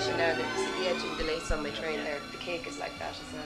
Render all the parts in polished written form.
finishing now. You see the edging, the lace on my train there. The cake is like that as well.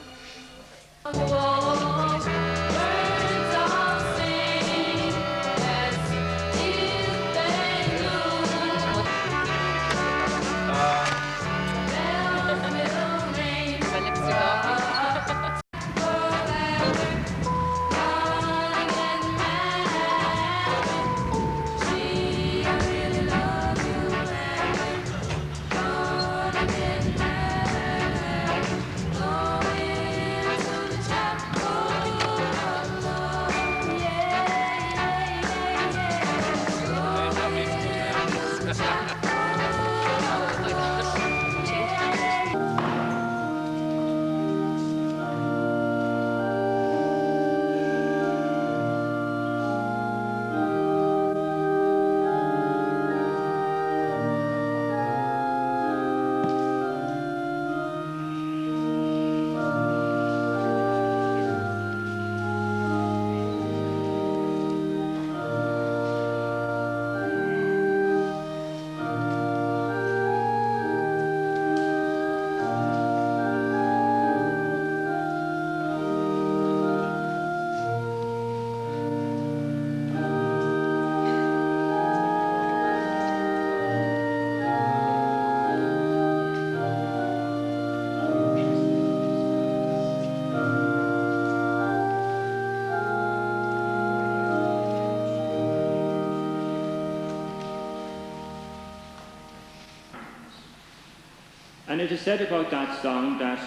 And it is said about that song that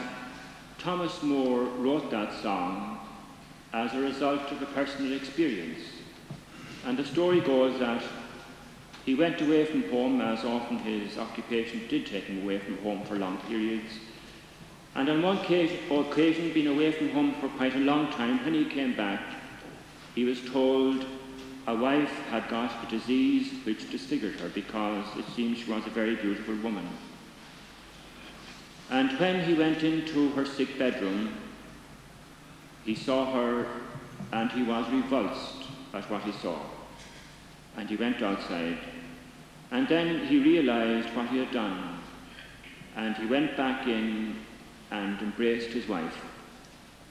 Thomas Moore wrote that song as a result of a personal experience. And the story goes that he went away from home, as often his occupation did take him away from home for long periods. And on one occasion, being away from home for quite a long time, when he came back, he was told a wife had got a disease which disfigured her because it seemed she was a very beautiful woman. And when he went into her sick bedroom, he saw her and he was revulsed at what he saw. And he went outside. And then he realized what he had done. And he went back in and embraced his wife.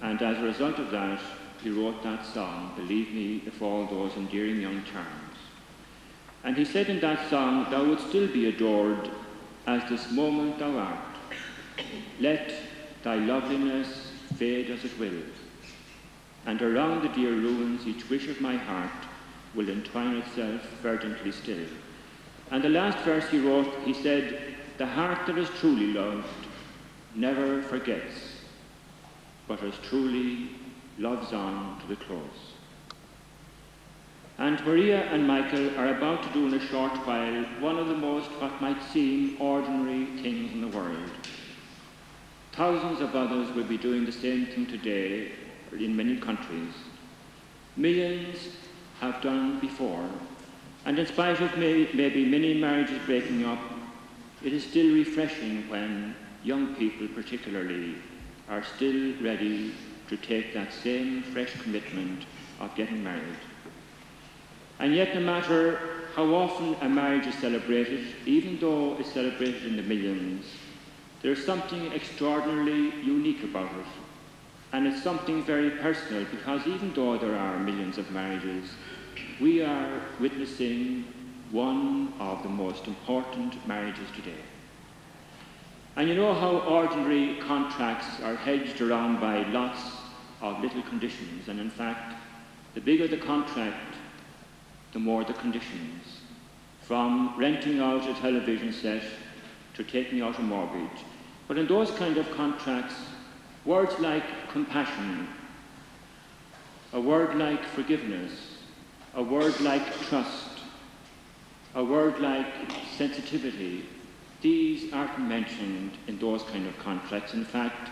And as a result of that, he wrote that song, "Believe Me If All Those Endearing Young Charms." And he said in that song, "Thou would still be adored as this moment thou art. Let thy loveliness fade as it will, and around the dear ruins each wish of my heart will entwine itself verdantly still." And the last verse he wrote, he said, "The heart that is truly loved never forgets, but as truly loves on to the close." And Maria and Michael are about to do in a short while one of the most, what might seem, ordinary things in the world. Thousands of others will be doing the same thing today in many countries. Millions have done before, and in spite of maybe many marriages breaking up, it is still refreshing when young people particularly are still ready to take that same fresh commitment of getting married. And yet, no matter how often a marriage is celebrated, even though it's celebrated in the millions, there's something extraordinarily unique about it. And it's something very personal, because even though there are millions of marriages, we are witnessing one of the most important marriages today. And you know how ordinary contracts are hedged around by lots of little conditions, and in fact, the bigger the contract, the more the conditions. From renting out a television set to taking out a mortgage. But in those kind of contracts, words like compassion, a word like forgiveness, a word like trust, a word like sensitivity, these aren't mentioned in those kind of contracts. In fact,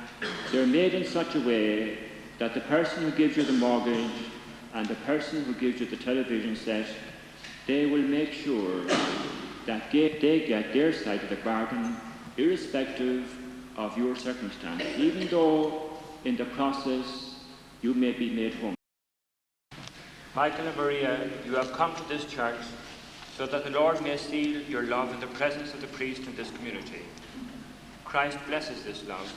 they're made in such a way that the person who gives you the mortgage and the person who gives you the television set, they will make sure that they get their side of the bargain, irrespective of your circumstance, even though in the process you may be made home. Michael and Maria, you have come to this church so that the Lord may seal your love in the presence of the priest in this community. Christ blesses this love.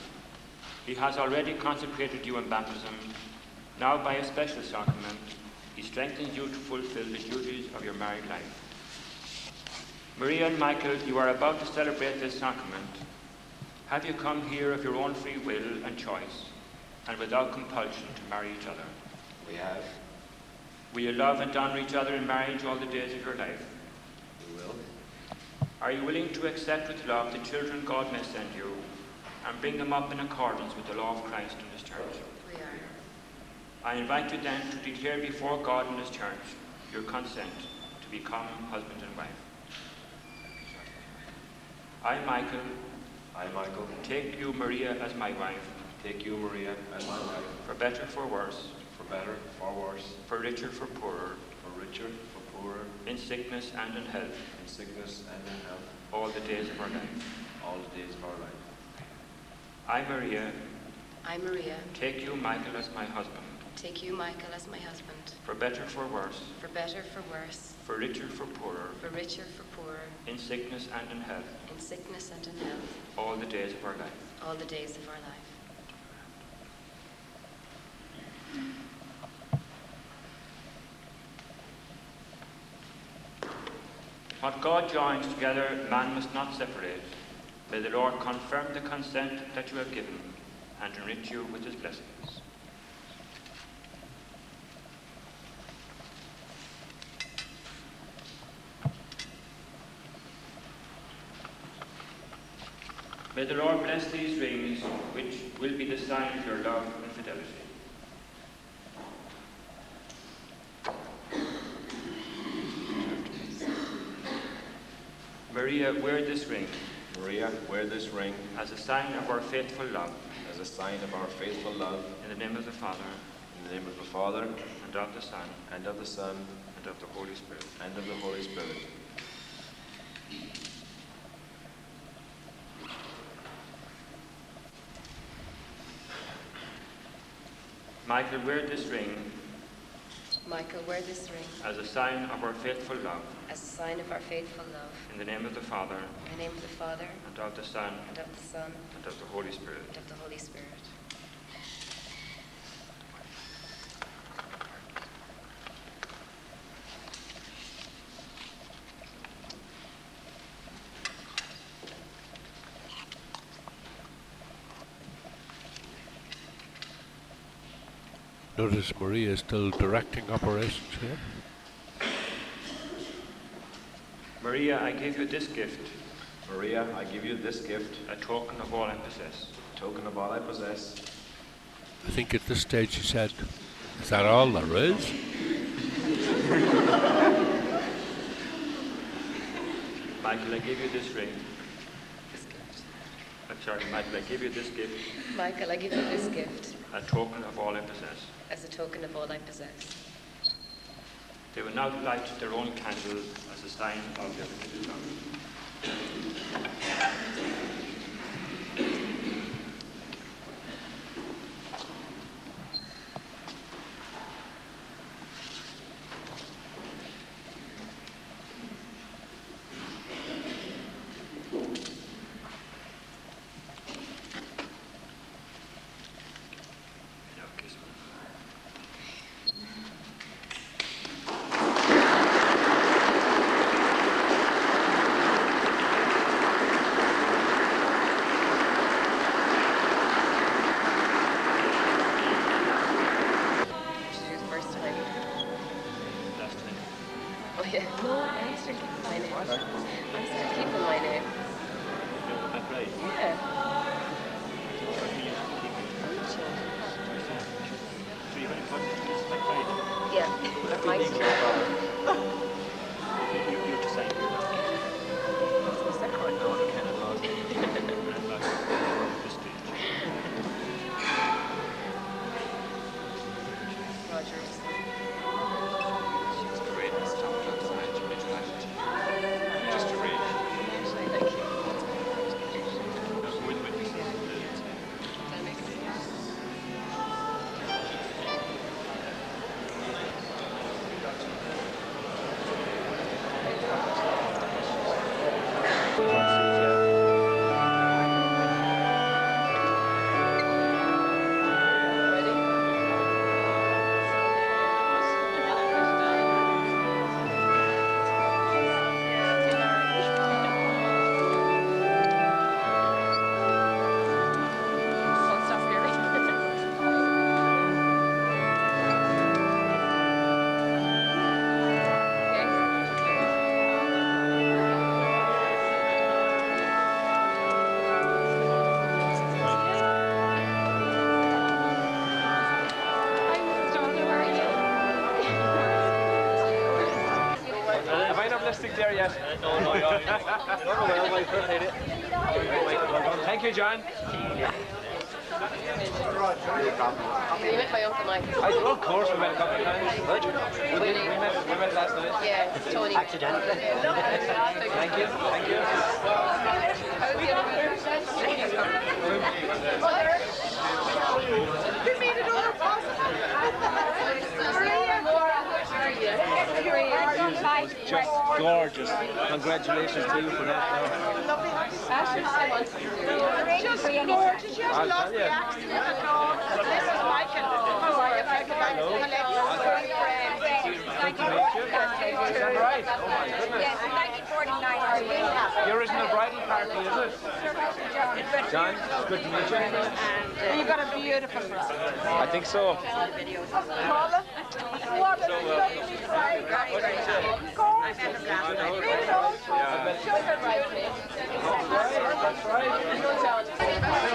He has already consecrated you in baptism. Now, by a special sacrament, he strengthens you to fulfill the duties of your married life. Maria and Michael, you are about to celebrate this sacrament. Have you come here of your own free will and choice, and without compulsion to marry each other? We have. Will you love and honor each other in marriage all the days of your life? We will. Are you willing to accept with love the children God may send you, and bring them up in accordance with the law of Christ and his church? We are. I invite you then to declare before God and his church your consent to become husband and wife. I, Michael, take you, Maria, as my wife, Take you, Maria, as my wife, for better, for worse, for better, for worse, for richer, for poorer, for richer, for poorer, in sickness and in health, in sickness and in health, all the days of our life. all the days of our life. I, Maria, I, Maria, take you, Michael, as my husband, take you, Michael, as my husband, for better, for worse, for better, for worse, for richer, for poorer, for richer, for poorer, in sickness and in health, in sickness and in health, all the days of our life. all the days of our life. What God joins together, man must not separate. May the Lord confirm the consent that you have given and enrich you with his blessings. May the Lord bless these rings, which will be the sign of your love and fidelity. Maria, wear this ring Maria, wear this ring as a sign of our faithful love. as a sign of our faithful love. In the name of the Father, In the name of the Father, and of the Son, and of the Son, and of the Holy Spirit. and of the Holy Spirit. Michael, wear this ring Michael, wear this ring as a sign of our faithful love. as a sign of our faithful love. In the name of the Father, In the name of the Father, and of the Son, and of the Son, and of the Holy Spirit. and of the Holy Spirit. Notice Maria is still directing operations here. Maria, I give you this gift, Maria, I give you this gift, a token of all I possess. token of all I possess. I think at this stage she said, "Is that all there is?" Michael, I give you this ring. This gift. I'm sorry, Michael, I give you this gift, Michael, I give you this gift a token of all I possess. as a token of all I possess. They will now light their own candle as a sign of their committed love. Should do the first time. Last time. Oh yeah. No, I'm still keeping my name. I'm still keeping my name. That's right. Yeah. So I'm not sure. you're going to put this like right? Yeah. That might be You have to sign here. the second one. No, you cannot log in. And log in this page. Rogers. She's great and stuff outside. Just to read. Actually, I like it. With witnesses. That makes sense. stick there yet. No, thank you, John. You met my uncle Mike. Of course, we met a couple of times. We met last night. Yeah, Tony. Accidentally. Thank you. We made it all possible. Just gorgeous. Congratulations to you for that. Just gorgeous. You I'll love tell the you. accident and all. This is Michael. How are you, Michael? Good to meet you. Is that right? Oh my goodness. Yes, 1949. The original bridal party, is it? John, good to meet you. You've got a beautiful bride. I think so. Paula, what a lovely bride. That's right.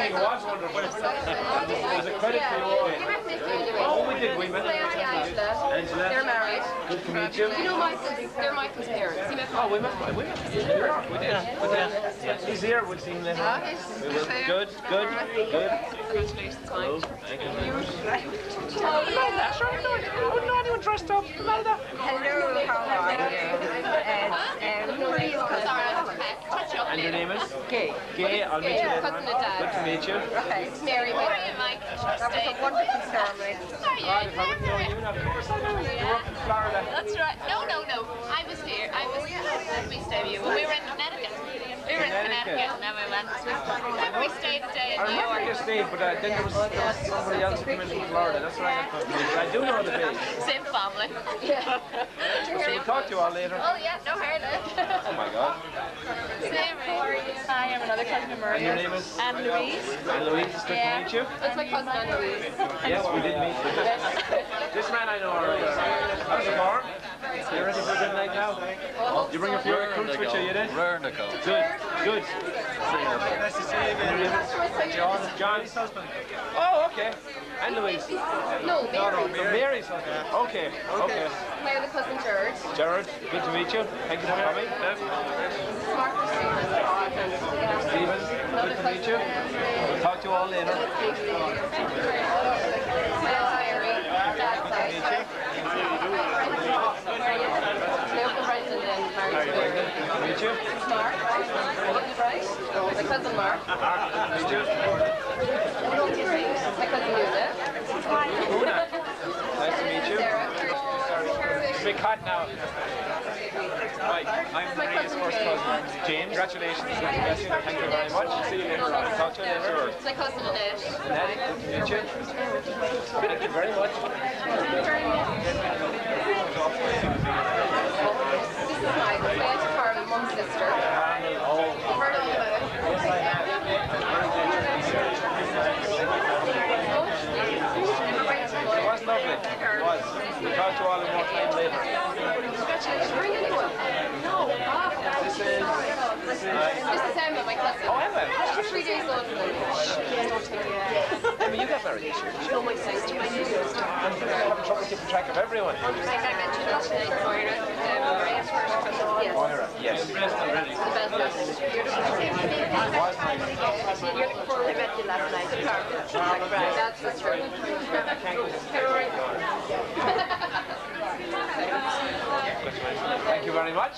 It was wonderful. It was a credit to you all. You met Nicky anyway. Oh, we did. We met Angela. Angela. They're married. Good to meet you. You know they're Michael's parents. You met Oh, we met. We did. He's here. We'll see him later. We will. Good. Congratulations, Mike. Thank you very much. Imelda, sure, I wouldn't know anyone dressed up. Imelda. Hello, how are you? Marie's cousin. And your name is? Gay. Gay. I'll meet you later. Cousin of Dad. Good to meet you. Right. Mary. How are you, Mike? That was a wonderful ceremony. God, if I wouldn't know you, now, of course I know you. You were up in Florida. That's right. No. I was here. We stayed here. We were in Connecticut. We were in Connecticut and then we went. Remember we stayed a day in I New remember York. you stayed, but then there was somebody else who came in from Florida. That's right. I do know the face. Same family. So we'll talk to you all later. Oh yeah, no hurt. Oh my God. Same. Hi, I'm another cousin of And your name is? Anne Louise. And Louise, it's good to meet you. That's my cousin Anne Louise. Yes, we did meet. This man I know already. How's the bar? You ready for a good night now? You bring a few recruits with you, you did? Rare to go. Good. Nice to see you again. John's husband. Oh, okay. And Louise. No, Mary. Mary's husband. Okay. My other cousin Jared. Jared, good to meet you. Thank you for coming. Stephen, good to meet you. We'll talk to you all later. My Aunt Mary. Dad's side. Uncle Brendan and Mary. Good to meet you. Mark. My cousin Mark. Meet you. My cousin Una. Nice to meet you. Big hot now. Right, I'm Maria's first cousin, James. Congratulations. Thank you very much. See you later. Talk to you later. My cousin Annette. Annette, good to meet you. Thank you very much. This is my Aunt Carmen, mum's sister. You've heard all about it? Yes, I have. It was lovely. It was. We'll talk to you all in more time later. Congratulations. Bring anyone. No. This is Emma, my cousin. Oh, Emma. She's 3 days older than me. Emma, you got married this year. No, my sister. My new sister. I'm having trouble keeping track of everyone. Like I mentioned last night, Moira, Maria's first cousin. Yes. Moira, yes. The best cousin. You're looking forward to met you last night. That's for sure. Thank you very much.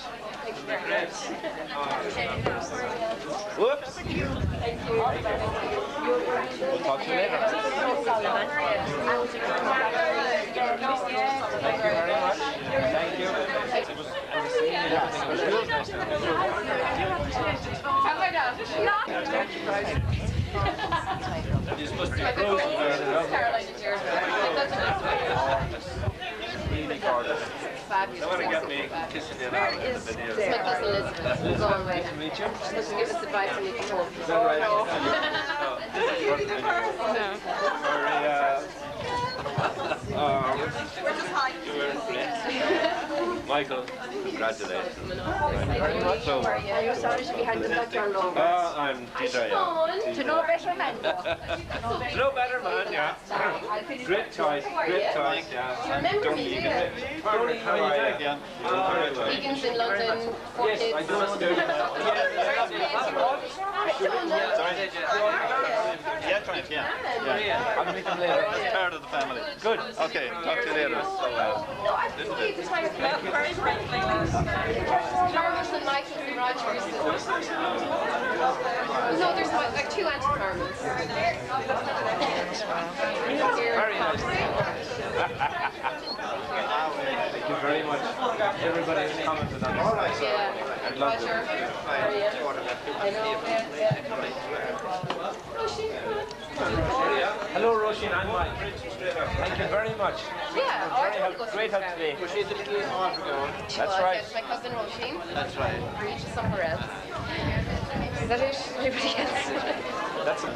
Whoops. We'll talk to you later. Thank you very much. Thank you. You're supposed to be frozen. Caroline and Jared. My cousin is Really gorgeous. fabulous. Where is This is my cousin Elizabeth. Who's on my way. Nice to meet you. She's supposed to give us advice when we come home. Is that right? We're just hiding. Michael, congratulations. Very much. So, Are you sorry to be handing back your number? I'm Peter, yeah. To know better man. No better man, yeah. Great choice, yeah. Do you remember me, do you? Perfect, how are you? Yeah. Very well. Egan's in London, 4 Yes, kids. I do. Yeah, try it, yeah. I'll meet them later. It's part of the family. Good. Okay, talk to you later. No, I think we the time very briefly. Carmels and Michael and Rogers. No, there's like 2 anti-Carmels. Very nice. Thank you very much. Everybody has commented on this. Yeah. I love Roger. it. How are you? I know. Hello, Roisin and Mike. Thank you very much. Yeah, I Very help, great help today. That's right. That's my cousin Roisin. That's right. Reach somewhere else. Is that it? Anybody else? That's it.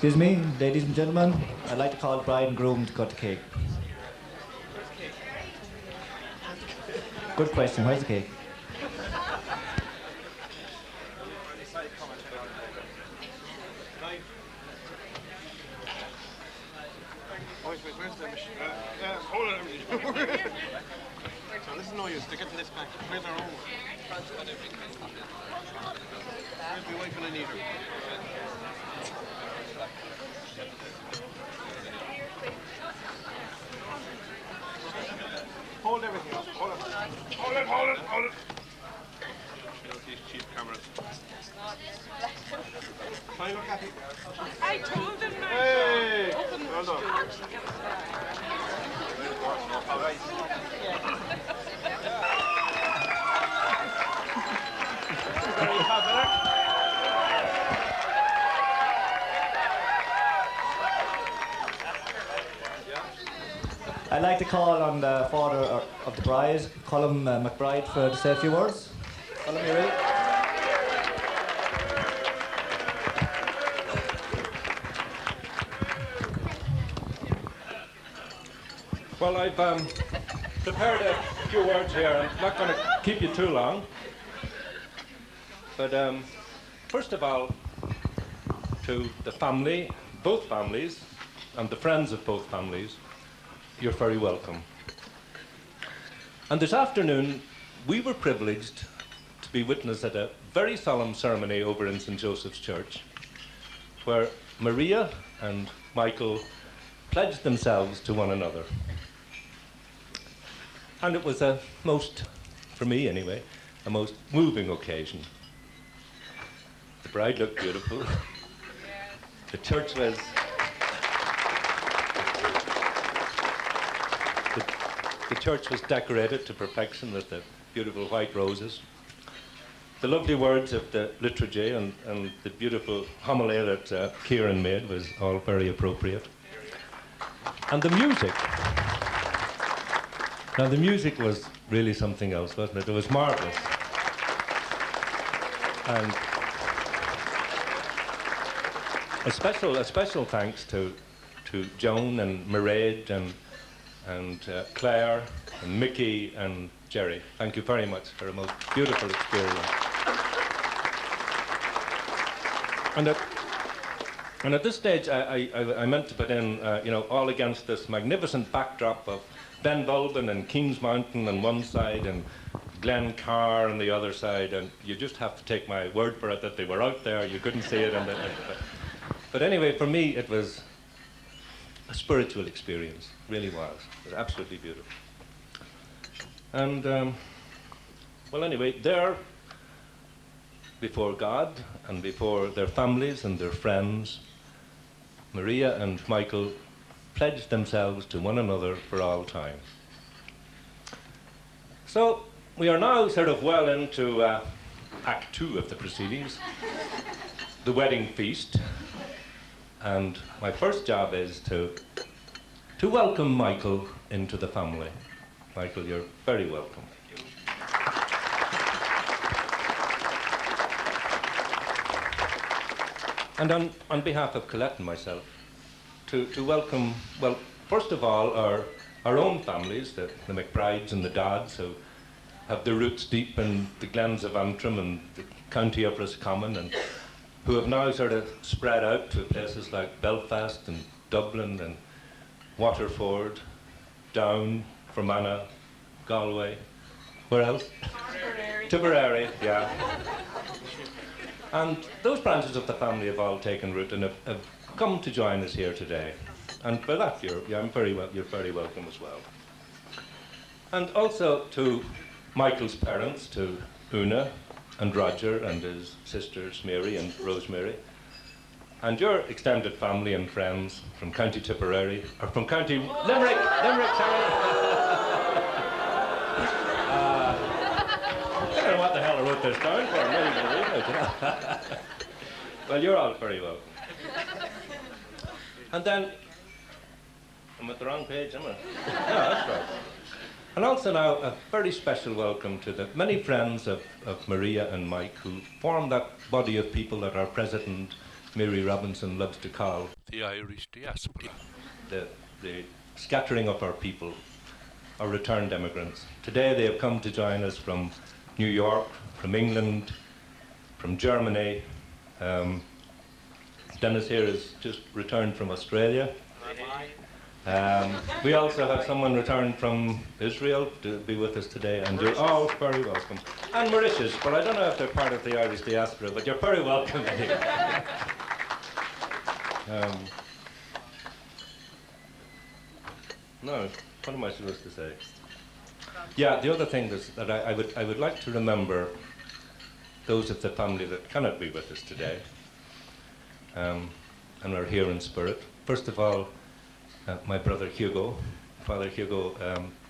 Excuse me, ladies and gentlemen, I'd like to call bride and groom to cut the cake. Good question, where's the cake? Where's the machine? Hold it. So this is no use. They're getting this back. Where's our own? Where's my wife and I need her? Hold everything up. Hold it. Hold it, hold it, hold it. You know, these cheap cameras. Can I look at it? I told them not. Hey! Well done. All right. I'd like to call on the father of the bride, Colm McBride, to say a few words. Colm, you ready? Well, I've prepared a few words here. I'm not going to keep you too long. But first of all, to the family, both families, and the friends of both families, you're very welcome. And this afternoon, we were privileged to be witness at a very solemn ceremony over in St. Joseph's Church, where Maria and Michael pledged themselves to one another. And it was a most, for me anyway, a most moving occasion. The bride looked beautiful. The church was... The church was decorated to perfection with the beautiful white roses. The lovely words of the liturgy and the beautiful homily that Kieran made was all very appropriate. And the music. Now the music was really something else, wasn't it? It was marvellous. And a special thanks to Joan and Mairead and Claire and Mickey and Jerry. Thank you very much for a most beautiful experience. And at this stage, I meant to put in, all against this magnificent backdrop of Ben Bulben and Kings Mountain on one side and Glen Carr on the other side, and you just have to take my word for it that they were out there. You couldn't see it. But anyway, for me, it was a spiritual experience. Really was. It was absolutely beautiful. And, well, anyway, there, before God and before their families and their friends, Maria and Michael pledged themselves to one another for all time. So we are now sort of well into Act 2 of the proceedings, the wedding feast, and my first job is to welcome Michael into the family. Michael, you're very welcome. And on behalf of Colette and myself, to welcome, well, first of all, our own families, the McBrides and the Dodds, who have their roots deep in the glens of Antrim and the county of Roscommon, and who have now sort of spread out to places like Belfast and Dublin and Waterford, Down, Fermanagh, Galway, where else? Tipperary, yeah. And those branches of the family have all taken root and have come to join us here today. And for that, you're very welcome as well. And also to Michael's parents, to Una and Roger and his sisters Mary and Rosemary, and your extended family and friends from County Tipperary, or from County Limerick, sorry. I don't know what the hell I wrote this down for. I'm not even reading it. Well, you're all very welcome. And then, I'm at the wrong page, am I? Yeah, that's right. And also now, a very special welcome to the many friends of Maria and Mike who form that body of people that are present in Mary Robinson loves to call The Irish diaspora. the scattering of our people, our returned immigrants. Today they have come to join us from New York, from England, from Germany. Dennis here has just returned from Australia. We also have someone returned from Israel to be with us today, and you're all very welcome. And Mauritius, but I don't know if they're part of the Irish diaspora, but you're very welcome here. No, what am I supposed to say? Yeah, the other thing is that I would like to remember those of the family that cannot be with us today, and are here in spirit. First of all, my brother Hugo, Father Hugo,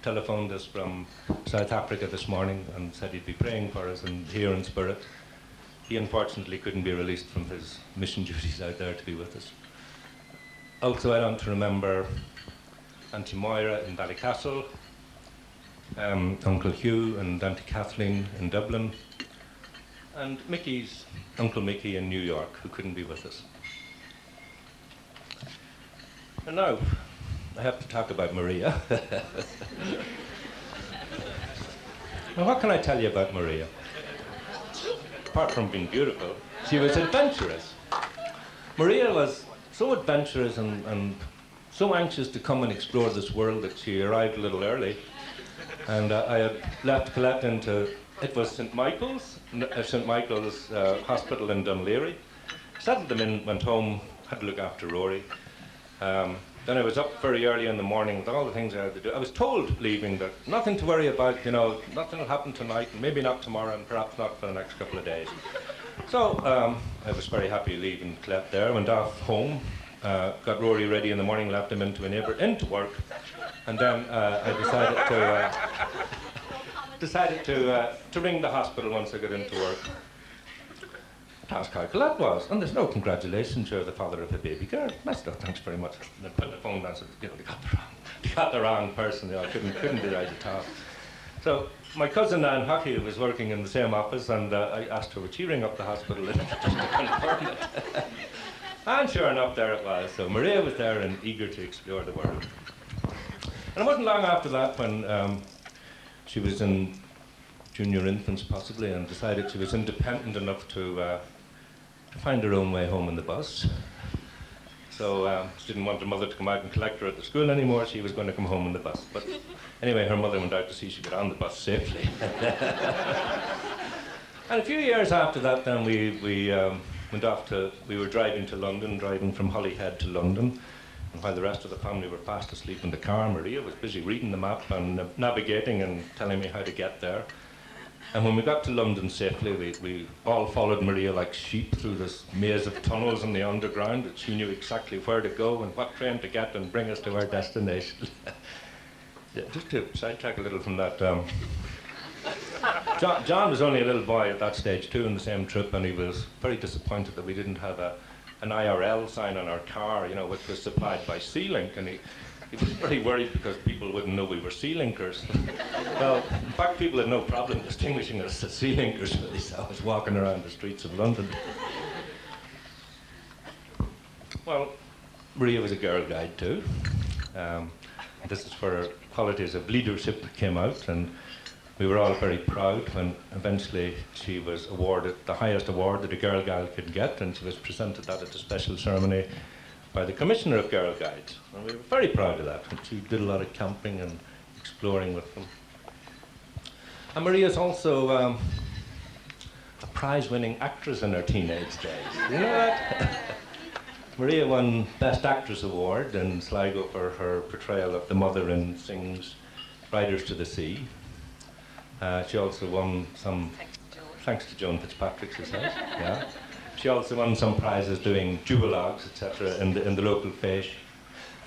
telephoned us from South Africa this morning and said he'd be praying for us and here in spirit. He unfortunately couldn't be released from his mission duties out there to be with us. Also, I want to remember Auntie Moira in Ballycastle, Uncle Hugh and Auntie Kathleen in Dublin, and Mickey's Uncle Mickey in New York, who couldn't be with us. And now, I have to talk about Maria. Now, what can I tell you about Maria? Apart from being beautiful, she was adventurous. Maria was so adventurous and so anxious to come and explore this world that she arrived a little early. And I had left Colette into, it was St. Michael's Hospital in Dunleary. Settled them in, went home, had to look after Rory. Then I was up very early in the morning with all the things I had to do. I was told leaving that nothing to worry about, you know, nothing will happen tonight, and maybe not tomorrow, and perhaps not for the next couple of days. So I was very happy leaving Colette there, went off home, got Rory ready in the morning, left him into a neighbour, into work, and then I decided to ring the hospital once I got into work. To ask how Colette was, and there's no congratulations, you're the father of a baby girl. I said, oh, thanks very much. And then put the phone down and said, you know, they got the wrong person, you know, I couldn't be right at all. So my cousin Anne Hockey was working in the same office, and I asked her, would she ring up the hospital just to confirm it? And sure enough, there it was. So Maria was there and eager to explore the world. And it wasn't long after that when she was in junior infants possibly, and decided she was independent enough to find her own way home in the bus. So she didn't want her mother to come out and collect her at the school anymore. She was going to come home in the bus. But anyway, her mother went out to see she got on the bus safely. And a few years after that, then we went off to, we were driving to London, driving from Holyhead to London. And while the rest of the family were fast asleep in the car, Maria was busy reading the map and navigating and telling me how to get there. And when we got to London safely, we all followed Maria like sheep through this maze of tunnels in the underground, that she knew exactly where to go and what train to get and bring us to our destination. Yeah, just to sidetrack a little from that, John was only a little boy at that stage too in the same trip, and he was very disappointed that we didn't have an IRL sign on our car, you know, which was supplied by Sea-Link, and he was very worried because people wouldn't know we were Sea-Linkers. Well, in fact, people had no problem distinguishing us as Sea-Linkers when they saw us walking around the streets of London. Well, Maria was a girl guide too. This is where her qualities of leadership came out, and we were all very proud when eventually she was awarded the highest award that a girl guide could get, and she was presented that at a special ceremony by the Commissioner of Girl Guides. And we were very proud of that. And she did a lot of camping and exploring with them. And Maria's also a prize-winning actress in her teenage days. You know that? Maria won Best Actress Award in Sligo for her portrayal of the mother in Synge's Riders to the Sea. She also won some, thanks to Joan Fitzpatrick, she says, yeah. She also won some prizes doing duologues, etc., in the local fete.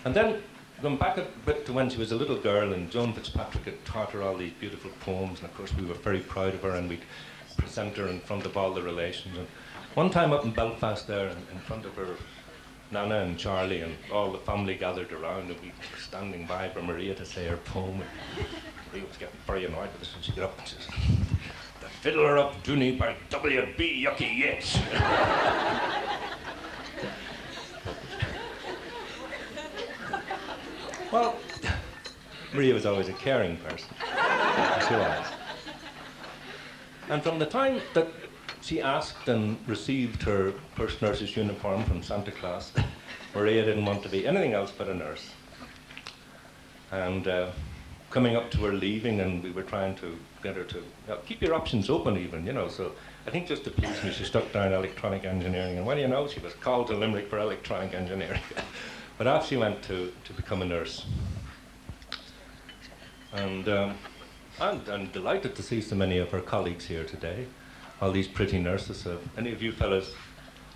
And then, going back a bit to when she was a little girl, and Joan Fitzpatrick had taught her all these beautiful poems, and of course we were very proud of her, and we'd present her in front of all the relations. And one time up in Belfast there, in front of her Nana and Charlie, and all the family gathered around, and we were standing by for Maria to say her poem. And Maria was getting very annoyed with us, and she got up and she said, "The Fiddler of Dooney by W.B. Yucky Yeats." Well, Maria was always a caring person. She was. And from the time that she asked and received her first nurse's uniform from Santa Claus, Maria didn't want to be anything else but a nurse. And coming up to her leaving, and we were trying to get her to keep your options open even, you know. So I think just to please me, she stuck down electronic engineering. And what do you know, she was called to Limerick for electronic engineering. But off she went to become a nurse. And I'm delighted to see so many of her colleagues here today. All these pretty nurses. Any of you fellas,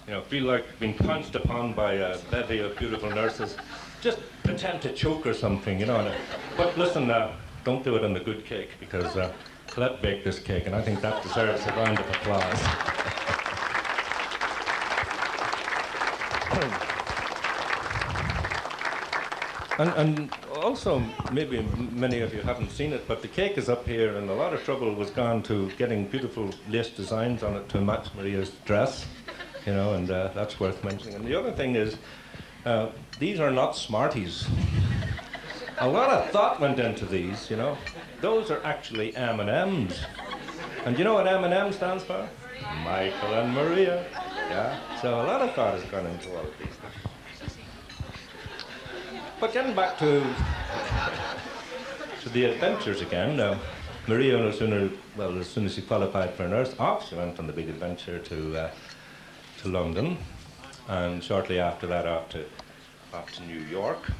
you know, feel like being pounced upon by a bevy of beautiful nurses, just pretend to choke or something, you know. But listen, don't do it on the good cake, because Colette baked this cake, and I think that deserves a round of applause. And also, maybe many of you haven't seen it, but the cake is up here, and a lot of trouble was gone to getting beautiful lace designs on it to match Maria's dress, you know, and that's worth mentioning. And the other thing is, these are not Smarties. A lot of thought went into these, you know. Those are actually M&Ms. And you know what M&M stands for? Michael and Maria. Yeah, so a lot of thought has gone into all of these things. But getting back to the adventures again, Maria, as soon as she qualified for a nurse, off she went on the big adventure to London, and shortly after that off to New York.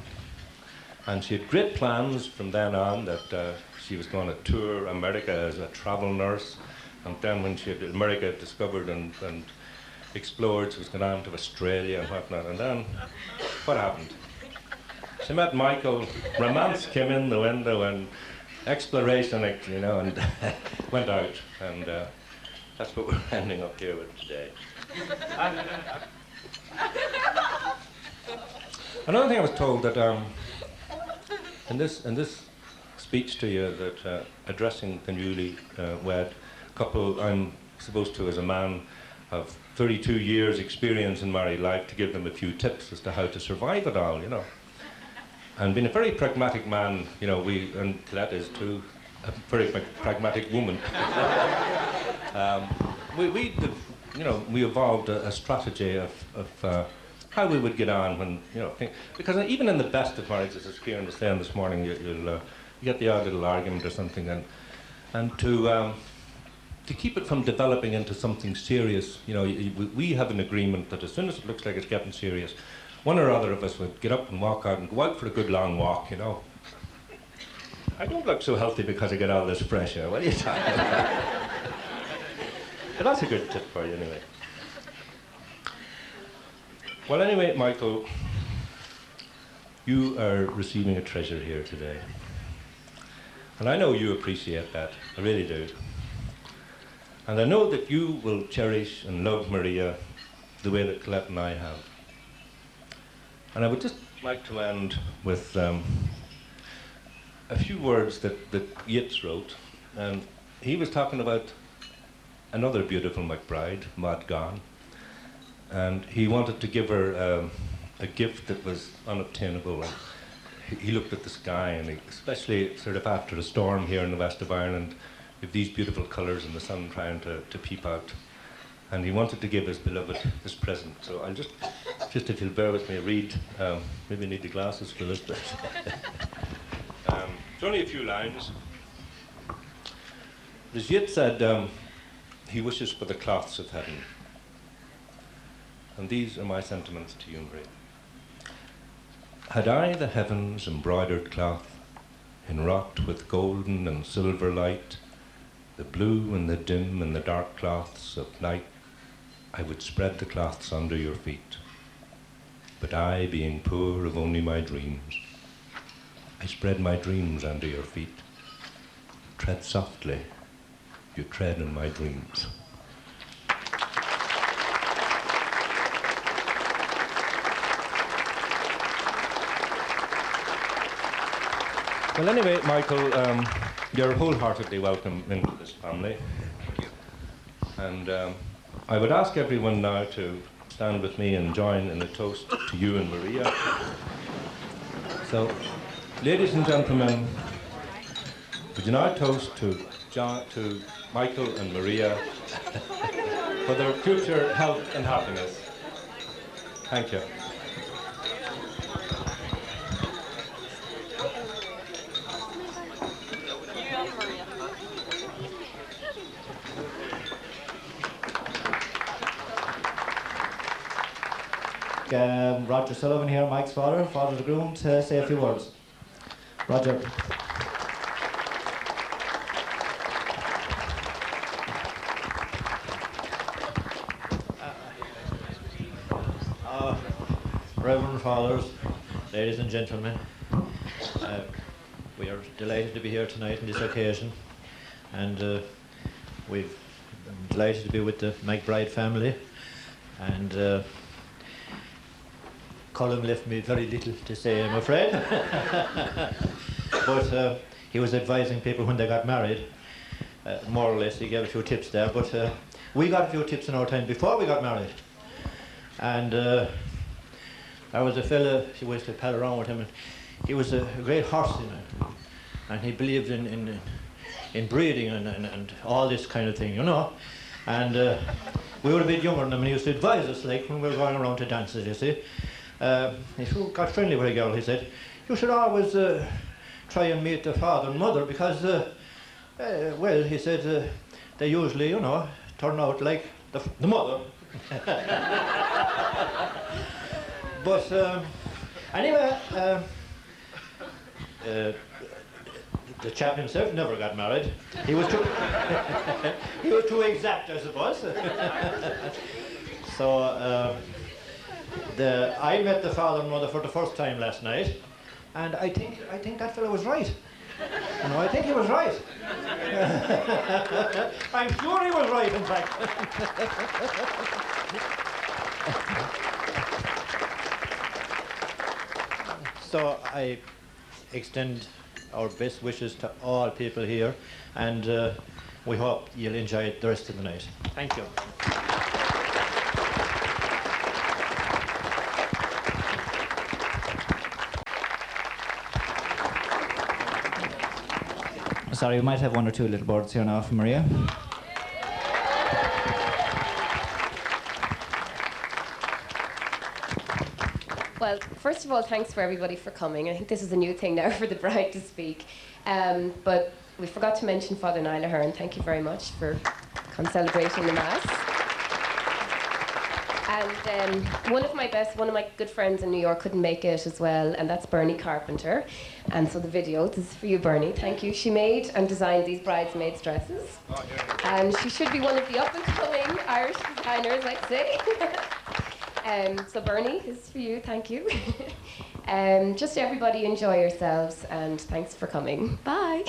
And she had great plans from then on that she was going to tour America as a travel nurse, and then when she had America discovered and explored, she was going on to Australia and whatnot. And then what happened? She met Michael, romance came in the window, and exploration, you know, and went out. And that's what we're ending up here with today. Another thing I was told that in this speech to you, that addressing the newly wed couple, I'm supposed to, as a man of 32 years experience in married life, to give them a few tips as to how to survive it all, you know. And being a very pragmatic man, you know, and Colette is too, a very pragmatic woman. We evolved a strategy of how we would get on when, you know, because even in the best of marriages, as Kieran was saying this morning, you get the odd little argument or something, and to keep it from developing into something serious, you know, we have an agreement that as soon as it looks like it's getting serious, one or other of us would get up and walk out and go out for a good long walk, you know. I don't look so healthy because I get all this fresh air. What are you talking about? But that's a good tip for you anyway. Well, anyway, Michael, you are receiving a treasure here today. And I know you appreciate that. I really do. And I know that you will cherish and love Maria the way that Colette and I have. And I would just like to end with a few words that Yeats wrote. And he was talking about another beautiful McBride, Maud Gonne. And he wanted to give her a gift that was unobtainable. And he looked at the sky, and especially sort of after a storm here in the west of Ireland, with these beautiful colours and the sun trying to peep out. And he wanted to give his beloved this present. So I'll just if you'll bear with me, read. Maybe I need the glasses for this bit. It's only a few lines. As Yeats said, he wishes for the cloths of heaven. And these are my sentiments to you, Maria. Had I the heavens embroidered cloth, enwrought with golden and silver light, the blue and the dim and the dark cloths of night, I would spread the cloths under your feet. But I, being poor of only my dreams, I spread my dreams under your feet. Tread softly, you tread in my dreams. Well, anyway, Michael, you're wholeheartedly welcome into this family. And I would ask everyone now to stand with me and join in a toast to you and Maria. So, Ladies and gentlemen, would you now toast to Michael and Maria for their future health and happiness? Thank you. Roger Sullivan here, Mike's father of the groom, to say a few words. Roger. Reverend Fathers, ladies and gentlemen, we are delighted to be here tonight on this occasion, and we're delighted to be with the McBride family, and Colin left me very little to say, I'm afraid. But he was advising people when they got married. More or less, he gave a few tips there. But we got a few tips in our time before we got married. And there was a fella, she used to pal around with him, and he was a great horse, you know. And he believed in breeding and all this kind of thing, you know. And we were a bit younger than him, and he used to advise us, like, when we were going around to dances, you see. If you got friendly with a girl, he said, you should always try and meet the father and mother because, well, he said, they usually, you know, turn out like the mother. But anyway, the chap himself never got married. He was too, he was too exact, I suppose. So, I met the father and mother for the first time last night, and I think that fellow was right. You know, I think he was right. I'm sure he was right, in fact. So I extend our best wishes to all people here, and we hope you'll enjoy the rest of the night. Thank you. Sorry, we might have one or two little words here now from Maria. Well, first of all, thanks for everybody for coming. I think this is a new thing now for the bride to speak. But we forgot to mention Father Niall Ahern. Thank you very much for celebrating the Mass. And one of my good friends in New York couldn't make it as well, and that's Bernie Carpenter. And so the video, this is for you, Bernie, thank you. She made and designed these bridesmaids' dresses. And she should be one of the up-and-coming Irish designers, I'd say. So Bernie, this is for you, thank you. Just everybody enjoy yourselves, and thanks for coming. Bye.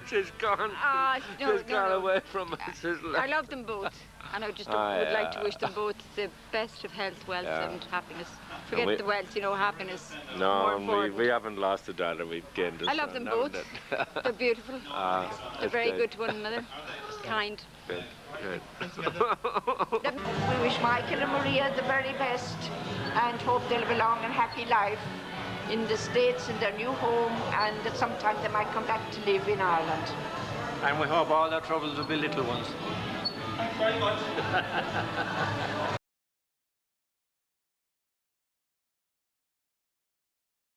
She's gone. She's gone away from us. I love them both, and I just would like to wish them both the best of health, wealth, and happiness. Forget the wealth, you know, happiness. No, we haven't lost a daughter. We've gained a I love them both. They're beautiful. They're very good to one another. Kind. Good. We wish Michael and Maria the very best, and hope they'll have a long and happy life in the States, in their new home, and that sometime they might come back to live in Ireland. And we hope all their troubles will be little ones. Thanks very much.